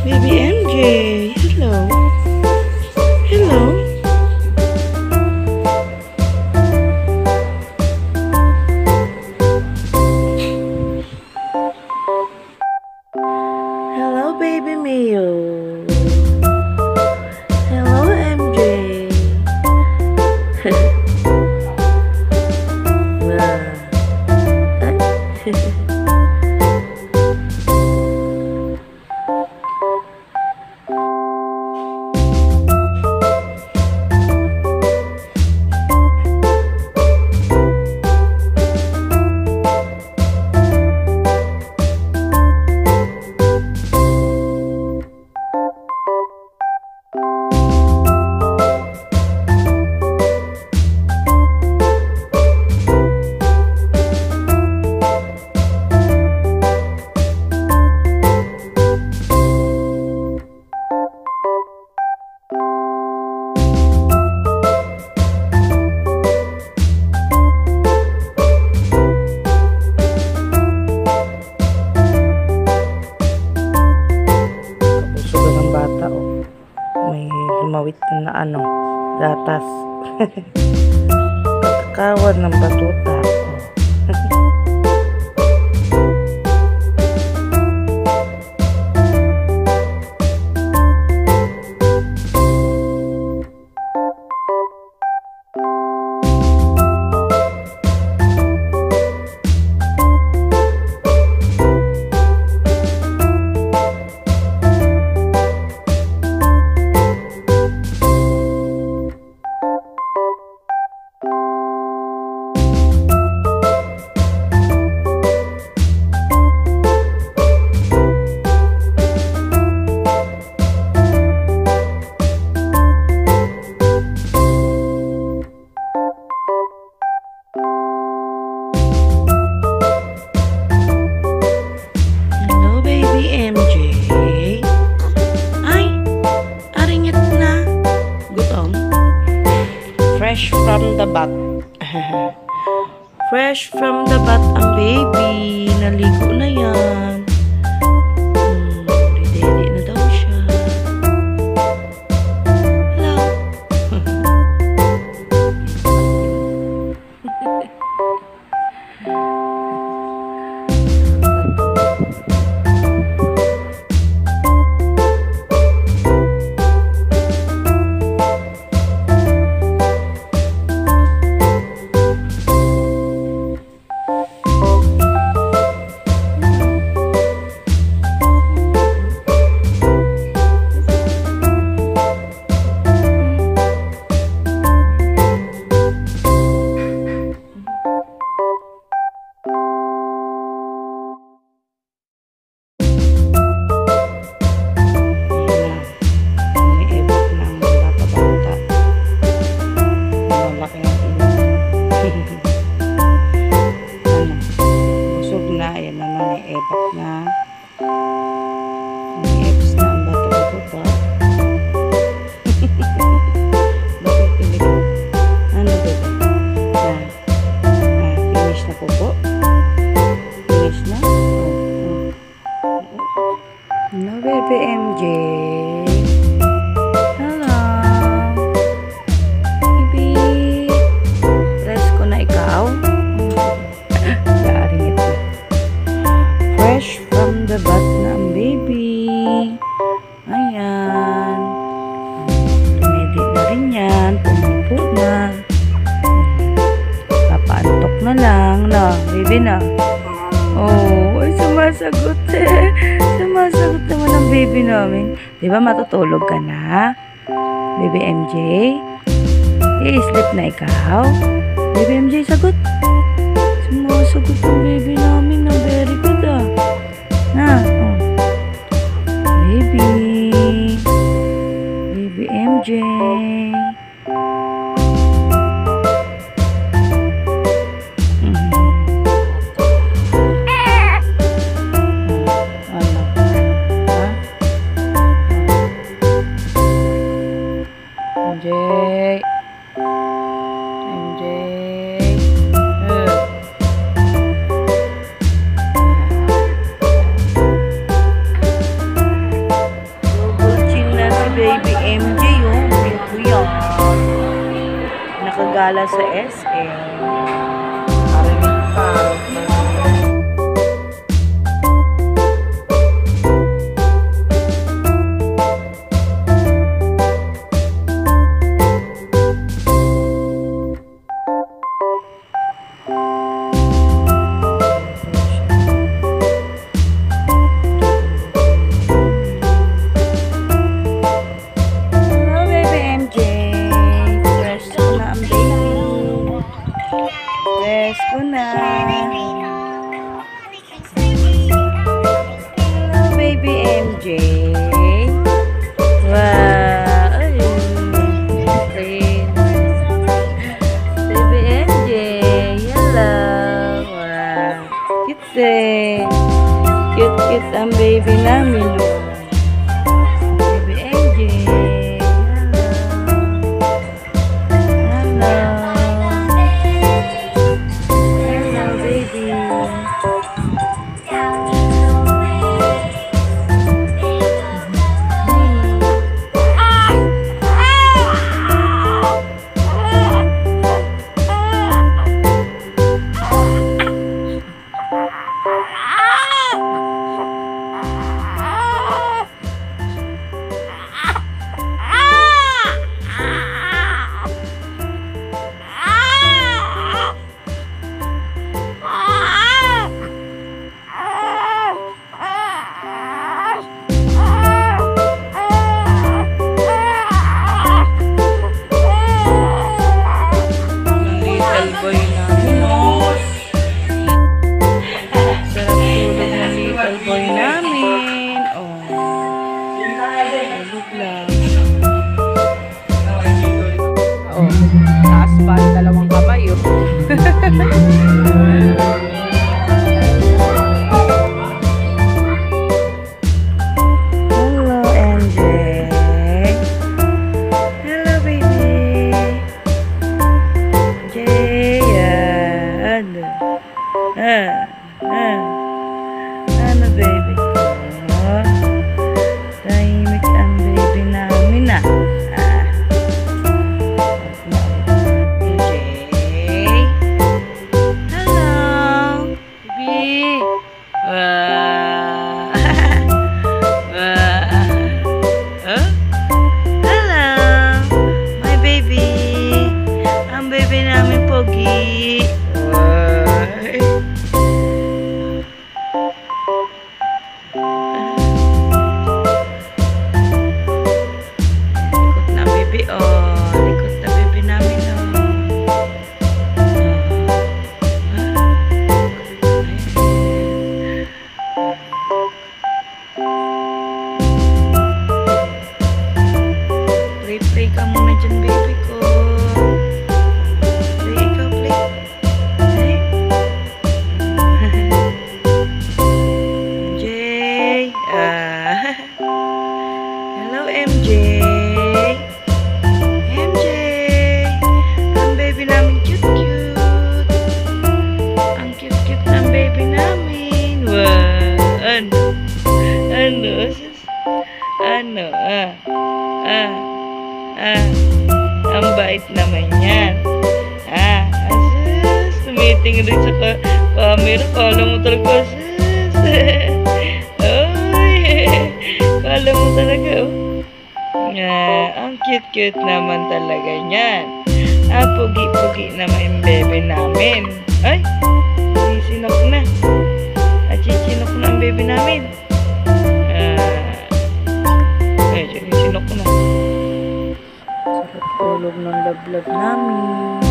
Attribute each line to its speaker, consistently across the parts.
Speaker 1: Baby MJ, hello. Hello. Hello, baby Mio. Hello, MJ. May lumawit na gatas. Katawan ng batuta. Fresh from the bat. Fresh from the bat ang baby. Naligo na yan. Ready na daw siya. Hello. Ayan na nani-ebak na. Nani-ebs na ang bata-bata. Bakit pinig ko? Ano bebe? Finish na po po. Finish na? No bebe MJ. Hello. Baby. Rest ko na ikaw. Fresh from the bat na ang baby. Ayan. Tumedi na rin yan. Pumupo na. Papaantok na lang. Na, baby na. Oh, ay sumasagot eh. Sumasagot naman ang baby namin. Diba matutulog ka na? Baby MJ? I-sleep na ikaw? Baby MJ, sagot. Sumasagot ang baby namin na very good ah. Na, oh. Baby. Baby MJ. MJ. MJ. Bubulchin na si baby MJ yung kuya. Nakagala sa SM. Parang yung parang Yes ko na. Hello, baby MJ. Wow. Ay. Baby MJ. Hello. Wow. Cute. Cute ang baby namin. Baby MJ. Taas pa ang dalawang kamay oh. Hello MJ. Hello baby MJ. Ano baby ko? Tahimik ang baby namin ah. Play ka muna dyan, baby ko. Play, ikaw, play. Play. MJ. Hello, MJ. MJ. Ang baby namin cute-cute. Ang cute-cute ng baby namin. Wow. Ano? Ano? Ang bait naman yan. Asus, tumitingin rin sa camera. Kala mo talaga, asus. Ay. talaga, oh. Ang cute-cute naman talaga niyan. Pugi-pugi naman yung bebe namin. Ay, sinok na. Sinok na ang bebe namin. Sinok na. Sarap tulog ng lablab namin.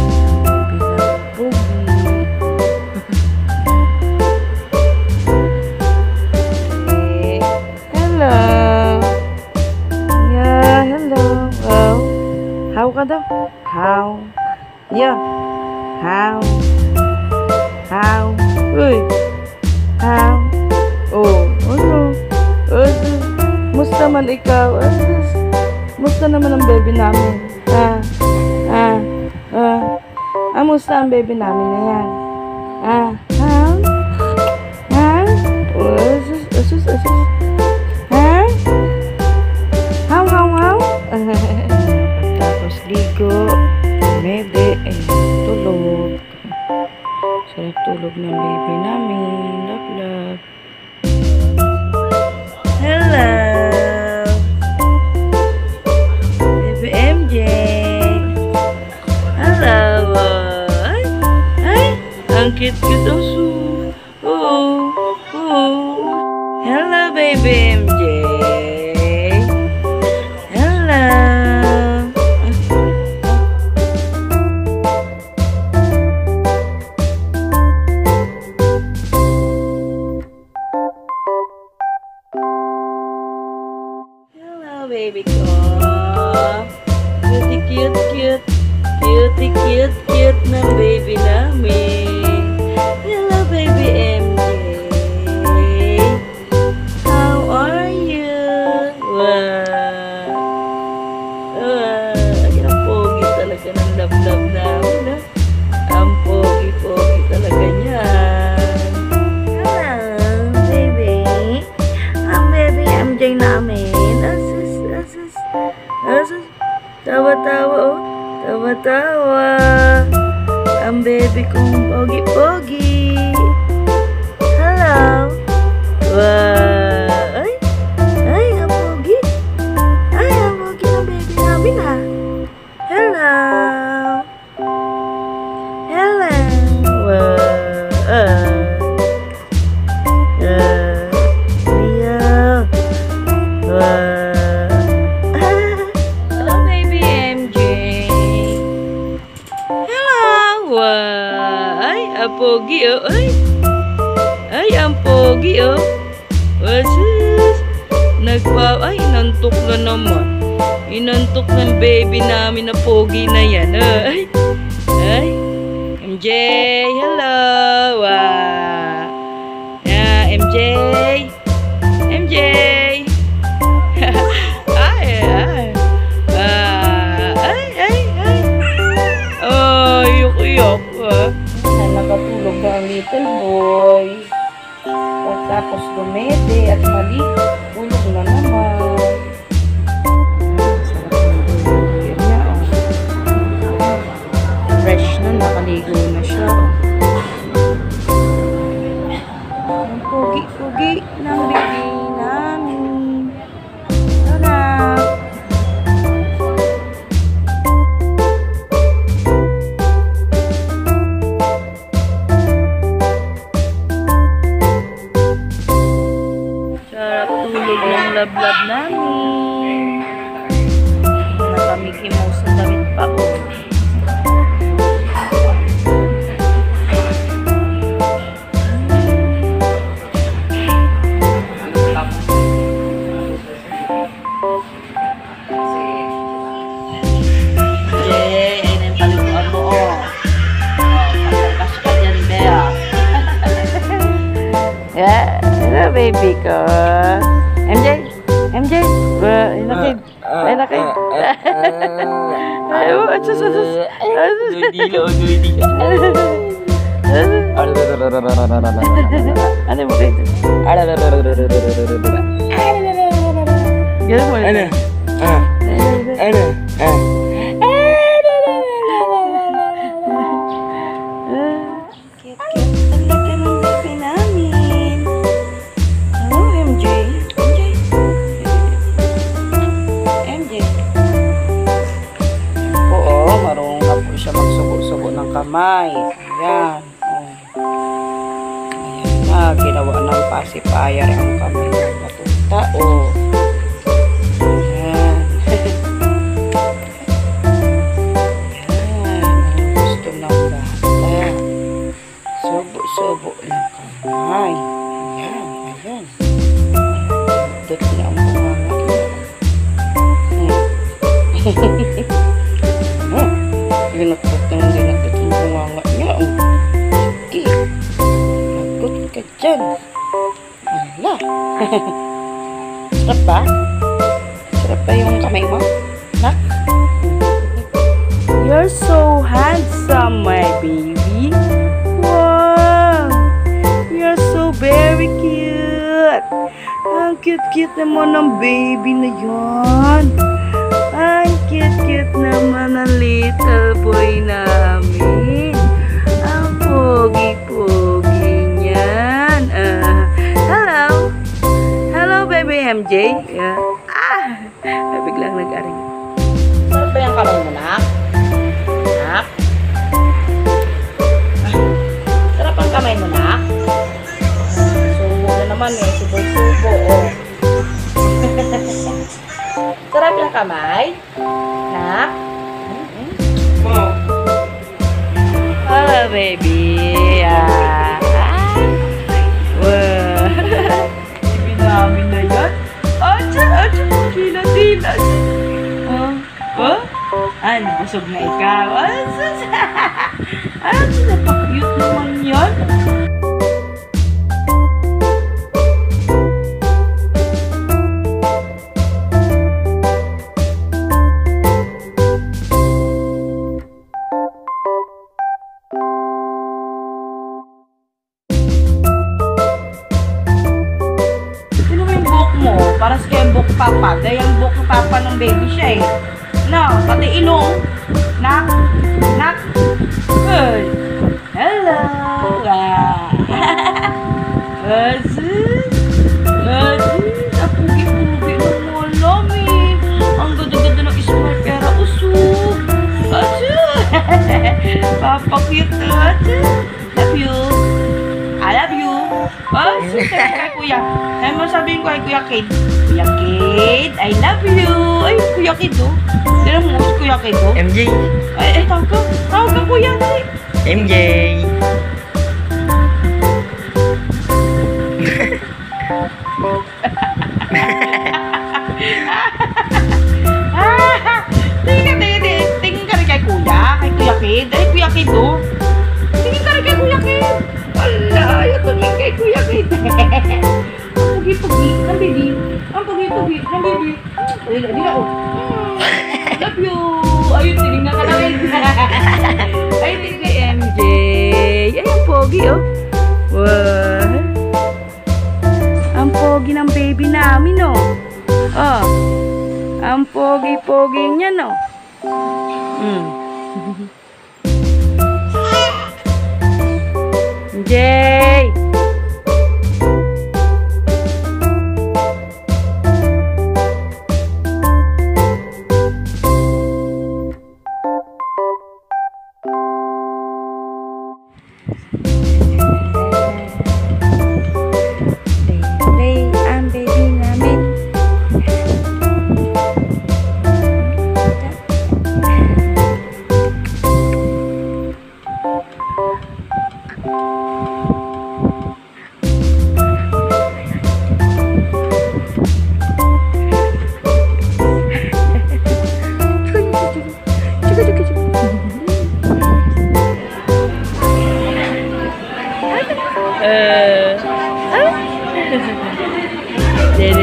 Speaker 1: Pugi. Hello. Yeah, hello. Wow. How ka daw? How? Yeah. How? How? Uy. How? Oh, ano? Musta man ikaw? Musta naman ang baby namin? Musta ang baby namin na yan? How? Tapos ligo, bebe, tulog. Sarap tulog ng baby namin. Love. Hello, baby MJ. Hello. Ay, ang cute-cute also. Oh. Hello, baby MJ. Hello. Baby ko. Cute ng baby namin. Hello, baby MJ. How are you? Wow. Ang pogi talaga ng love namin. Ang pogi talaga niyan. Hello, baby. Ang baby MJ namin. Tawa. Ang baby kong pogi-pogi. Hello. Wow. Ay, ang pogi. Ang pogi ng baby namin, ha. Hello. Ang pogi, oh. Ay, ang pogi, oh. Inantok na naman. Inantok ng baby namin na pogi na yan. Ay, MJ, hello. MJ. Yuk. Nakatulog ba ang little boy? Tapos dumede at maligo. Tulog na naman. Sarap ng tulog niya, oh. Fresh na, nakaligo na siya. Ang pogi-pogi ng baby namin. Love namin. Nakamiki mo sa damit pa, oh. Hello, baby ko. MJ, inakid. Ano mo kayo? Gano'n mo na. kamay. Ayan. Oh. Ayan na. Ginawa ng pacifier ang kamay ng batuta. Oh. Ayan. Ayan. Ang gusto ng bata. Subo-subo ng kamay. Ayan. Ayan. Dot na ang bunganga niya. Ginagtot na ginagtot ang bunganga niya. Okay. Nagot ka dyan. Ala. Sarap ba? Sarap ba yung kamay mo? Nak? You're so handsome, my baby. Wow! You're so very cute. Ang cute-cute naman ng baby na yan. Ang cute-cute naman ng little boy namin. Ang pogi-pogi niyan. Hello. Hello, baby MJ. Yeah. Biglang nag-aring. Sarap ba yung kamay mo, Nak? Nak? Sarap ang kamay mo, Nak? Subo na naman eh. Subo-subo, oh. Sarap yung kamay? Nak? Hello, baby. Wow. Ibig namin na yan. Acha, tila. Busog na ikaw. Napaka-cute naman yan. Para sa kayang book papa. Dahil ang book papa ng baby siya eh. No, pati ilong. Nak. Good. Hello. Ang pugi-pugi ng molami. Ang ganda-ganda ng smart pera usok. Papa cute to. Love you. I love you. Kay Kuya. Ay mo sabihin ko ay Kuya Kid. Kuya Kid, I love you. Ay, Kuya Kid, oh. Sino mo si Kuya Kid, oh?
Speaker 2: MJ.
Speaker 1: Ay, tawag ka. Tawag ka, Kuya.
Speaker 2: MJ.
Speaker 1: Tingin ka rin kay Kuya. Kay Kuya Kid. Ay, Kuya Kid, oh. Tingin ka rin kay Kuya Kid. Wala, ayaw tumingin kay Kuya Kid. Ang pugi-pugi ng baby. Ang pugi-pugi ng baby. Di na, oh. Love you. Ayun, tinignan ka namin. Ay, si MJ. Ay, ang pogi, oh. Wow. Ang pogi ng baby namin, oh. Oh. Ang pogi-pogi niya, no. MJ. Ang baby namin.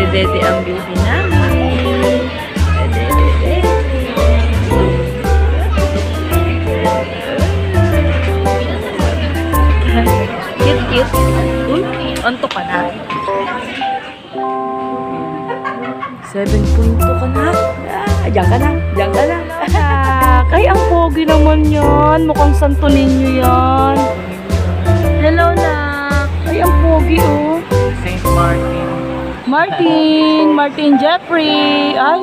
Speaker 1: Dede ang baby namin. Cute. Uy, anto ka na. 7.2 ka na. Diyan ka na. Ay, ang pogi naman yan. Mukhang santo ninyo yan. Hello na. Ay, ang pogi, oh.
Speaker 2: Saint Martin.
Speaker 1: Martin Jeffrey. Ay,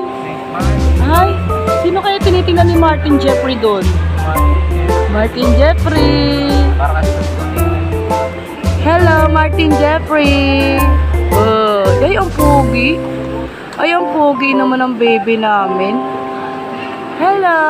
Speaker 1: sino kaya tinitingnan ni Martin Jeffrey doon? Martin Jeffrey. Hello, Martin Jeffrey. Ay, ang pogi. Ay, ang pogi naman ang baby namin. Hello.